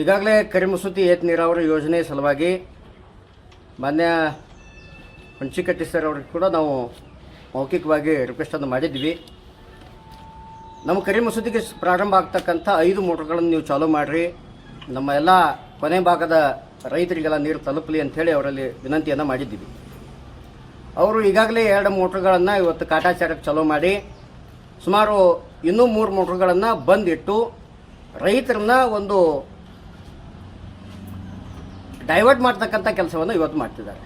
ಈಗಾಗಲೇ ಕರಿಮಸೂತಿ ಏತ ನೀರಾವರಿ ಯೋಜನೆ ಸಲುವಾಗಿ ಮಾನ್ಯ ಹುಣಚಿಕಟ್ಟಿ ಸರ್ ಅವ್ರಿಗೆ ಕೂಡ ನಾವು ಮೌಖಿಕವಾಗಿ ರಿಕ್ವೆಸ್ಟನ್ನು ಮಾಡಿದ್ವಿ. ನಮ್ಮ ಕರಿಮಸೂತಿಗೆ ಪ್ರಾರಂಭ ಆಗ್ತಕ್ಕಂಥ 5 ಮೋಟ್ರ್ಗಳನ್ನು ನೀವು ಚಾಲೂ ಮಾಡಿರಿ, ನಮ್ಮ ಎಲ್ಲ ಕೊನೆ ಭಾಗದ ರೈತರಿಗೆಲ್ಲ ನೀರು ತಲುಪಲಿ ಅಂಥೇಳಿ ಅವರಲ್ಲಿ ವಿನಂತಿಯನ್ನು ಮಾಡಿದ್ದೀವಿ. ಅವರು ಈಗಾಗಲೇ 2 ಮೋಟ್ರ್ಗಳನ್ನು ಇವತ್ತು ಕಾಟಾಚಾರಕ್ಕೆ ಚಾಲೂ ಮಾಡಿ ಸುಮಾರು ಇನ್ನೂ 3 ಮೋಟ್ರ್ಗಳನ್ನು ಬಂದಿಟ್ಟು ರೈತರನ್ನ ಒಂದು ಡೈವರ್ಟ್ ಮಾಡ್ತಕ್ಕಂಥ ಕೆಲಸವನ್ನು ಇವತ್ತು ಮಾಡ್ತಿದ್ದಾರೆ.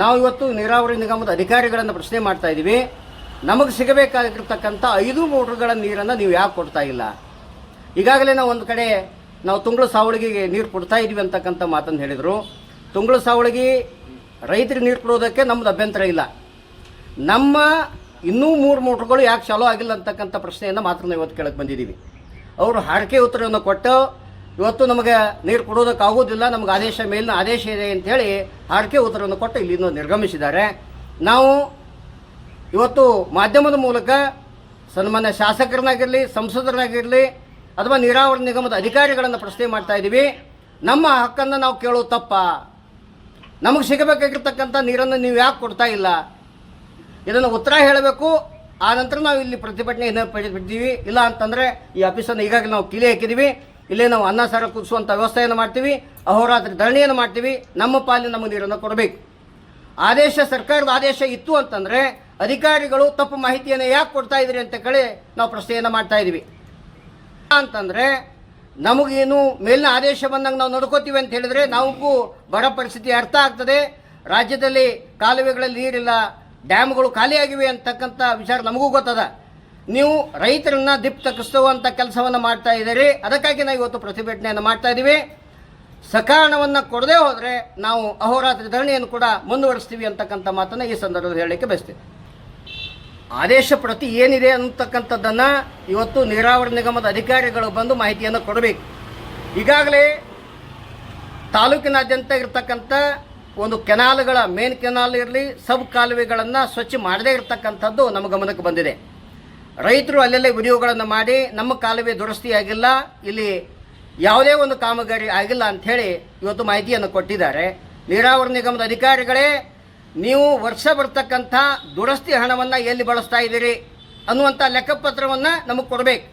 ನಾವು ಇವತ್ತು ನೀರಾವರಿ ನಿಗಮದ ಅಧಿಕಾರಿಗಳನ್ನು ಪ್ರಶ್ನೆ ಮಾಡ್ತಾ ಇದ್ದೀವಿ, ನಮಗೆ ಸಿಗಬೇಕಾಗಿರ್ತಕ್ಕಂಥ 5 ಮೋಟ್ರ್ಗಳ ನೀರನ್ನು ನೀವು ಯಾಕೆ ಕೊಡ್ತಾ ಇಲ್ಲ? ಈಗಾಗಲೇ ನಾವು ಒಂದು ಕಡೆ ನಾವು ತುಂಗಳ ಸಾವಳಿಗೆ ನೀರು ಕೊಡ್ತಾ ಇದ್ದೀವಿ ಅಂತಕ್ಕಂಥ ಮಾತನ್ನು ಹೇಳಿದರು. ತುಂಗಳ ಸಾವಳಿಗೆ ರೈತರಿಗೆ ನೀರು ಕೊಡೋದಕ್ಕೆ ನಮ್ಮದು ಅಭ್ಯಂತರ ಇಲ್ಲ. ನಮ್ಮ ಇನ್ನೂ 3 ಮೋಟ್ರ್ಗಳು ಯಾಕೆ ಚಾಲೂ ಆಗಿಲ್ಲ ಅಂತಕ್ಕಂಥ ಪ್ರಶ್ನೆಯನ್ನು ಮಾತ್ರ ನಾವು ಇವತ್ತು ಕೇಳಕ್ಕೆ ಬಂದಿದ್ದೀವಿ. ಅವರು ಹಾರಿಕೆ ಉತ್ತರವನ್ನು ಕೊಟ್ಟು ಇವತ್ತು ನಮಗೆ ನೀರು ಕೊಡೋದಕ್ಕಾಗೋದಿಲ್ಲ, ನಮಗೆ ಆದೇಶ ಮೇಲಿನ ಆದೇಶ ಇದೆ ಅಂಥೇಳಿ ಹಾರಿಕೆ ಉತ್ತರವನ್ನು ಕೊಟ್ಟು ಇಲ್ಲಿಂದ ನಿರ್ಗಮಿಸಿದ್ದಾರೆ. ನಾವು ಇವತ್ತು ಮಾಧ್ಯಮದ ಮೂಲಕ ಸನ್ಮಾನ್ಯ ಶಾಸಕರನ್ನಾಗಿರಲಿ, ಸಂಸದರನ್ನಾಗಿರಲಿ ಅಥವಾ ನೀರಾವರಿ ನಿಗಮದ ಅಧಿಕಾರಿಗಳನ್ನು ಪ್ರಶ್ನೆ ಮಾಡ್ತಾ ಇದ್ದೀವಿ, ನಮ್ಮ ಹಕ್ಕನ್ನು ನಾವು ಕೇಳೋದು ತಪ್ಪ? ನಮಗೆ ಸಿಗಬೇಕಾಗಿರ್ತಕ್ಕಂಥ ನೀರನ್ನು ನೀವು ಯಾಕೆ ಕೊಡ್ತಾ ಇಲ್ಲ? ಇದನ್ನು ಉತ್ತರ ಹೇಳಬೇಕು. ಆ ನಂತರ ನಾವು ಇಲ್ಲಿ ಪ್ರತಿಭಟನೆ ಪಡೆದಿದ್ದೀವಿ. ಇಲ್ಲ ಅಂತಂದರೆ ಈ ಆಫೀಸನ್ನು ಈಗಾಗಲೇ ನಾವು ಕೀಲಿ ಹಾಕಿದ್ದೀವಿ. ಇಲ್ಲೇ ನಾವು ಅನ್ನ ಸಾರ ಕುದಿಸುವಂಥ ವ್ಯವಸ್ಥೆಯನ್ನು ಮಾಡ್ತೀವಿ, ಅಹೋರಾತ್ರಿ ಧರಣಿಯನ್ನು ಮಾಡ್ತೀವಿ. ನಮ್ಮ ಪಾಲಿನ ನಮಗೆ ನೀರನ್ನು ಕೊಡಬೇಕು. ಆದೇಶ ಸರ್ಕಾರದ ಆದೇಶ ಇತ್ತು ಅಂತಂದರೆ ಅಧಿಕಾರಿಗಳು ತಪ್ಪು ಮಾಹಿತಿಯನ್ನು ಯಾಕೆ ಕೊಡ್ತಾ ಇದ್ದೀರಿ ಅಂತ ಕೇಳಿ ನಾವು ಪ್ರಶ್ನೆಯನ್ನು ಮಾಡ್ತಾ ಇದ್ದೀವಿ. ಅಂತಂದರೆ ನಮಗೇನು ಮೇಲಿನ ಆದೇಶ ಬಂದಂಗೆ ನಾವು ನಡ್ಕೋತೀವಿ ಅಂತ ಹೇಳಿದರೆ ನಮಗೂ ಬರ ಪರಿಸ್ಥಿತಿ ಅರ್ಥ ಆಗ್ತದೆ. ರಾಜ್ಯದಲ್ಲಿ ಕಾಲುವೆಗಳಲ್ಲಿ ನೀರಿಲ್ಲ, ಡ್ಯಾಮ್ಗಳು ಖಾಲಿಯಾಗಿವೆ ಅಂತಕ್ಕಂಥ ವಿಚಾರ ನಮಗೂ ಗೊತ್ತದ. ನೀವು ರೈತರನ್ನ ದಿಪ್ ತಗ್ಗಿಸುವಂಥ ಕೆಲಸವನ್ನು ಮಾಡ್ತಾ ಇದ್ದೀರಿ. ಅದಕ್ಕಾಗಿ ನಾವು ಇವತ್ತು ಪ್ರತಿಭಟನೆಯನ್ನು ಮಾಡ್ತಾ ಇದ್ದೀವಿ. ಸಕಾರಣವನ್ನು ಕೊಡದೇ ಹೋದರೆ ನಾವು ಅಹೋರಾತ್ರಿ ಧರಣಿಯನ್ನು ಕೂಡ ಮುಂದುವರಿಸ್ತೀವಿ ಅಂತಕ್ಕಂಥ ಮಾತನ್ನು ಈ ಸಂದರ್ಭದಲ್ಲಿ ಹೇಳಲಿಕ್ಕೆ ಬಯಸ್ತೀವಿ. ಆದೇಶ ಪ್ರತಿ ಏನಿದೆ ಅಂತಕ್ಕಂಥದ್ದನ್ನು ಇವತ್ತು ನೀರಾವರಿ ನಿಗಮದ ಅಧಿಕಾರಿಗಳು ಬಂದು ಮಾಹಿತಿಯನ್ನು ಕೊಡಬೇಕು. ಈಗಾಗಲೇ ತಾಲೂಕಿನಾದ್ಯಂತ ಇರತಕ್ಕಂಥ ಒಂದು ಕೆನಾಲ್ಗಳ ಮೇನ್ ಕೆನಾಲ್ ಇರಲಿ, ಸಬ್ ಕಾಲುವೆಗಳನ್ನು ಸ್ವಚ್ಛ ಮಾಡದೇ ಇರತಕ್ಕಂಥದ್ದು ನಮ್ಮ ಗಮನಕ್ಕೆ ಬಂದಿದೆ. ರೈತರು ಅಲ್ಲೆಲ್ಲೇ ವಿಡಿಯೋಗಳನ್ನು ಮಾಡಿ ನಮ್ಮ ಕಾಲುವೆ ದುರಸ್ತಿಯಾಗಿಲ್ಲ, ಇಲ್ಲಿ ಯಾವುದೇ ಒಂದು ಕಾಮಗಾರಿ ಆಗಿಲ್ಲ ಅಂಥೇಳಿ ಇವತ್ತು ಮಾಹಿತಿಯನ್ನು ಕೊಟ್ಟಿದ್ದಾರೆ. ನೀರಾವರಿ ನಿಗಮದ ಅಧಿಕಾರಿಗಳೇ, ನೀವು ವರ್ಷ ಬರ್ತಕ್ಕಂಥ ದುರಸ್ತಿ ಹಣವನ್ನು ಎಲ್ಲಿ ಬಳಸ್ತಾ ಇದ್ದೀರಿ ಅನ್ನುವಂಥ ಲೆಕ್ಕಪತ್ರವನ್ನು ನಮಗೆ ಕೊಡಬೇಕು.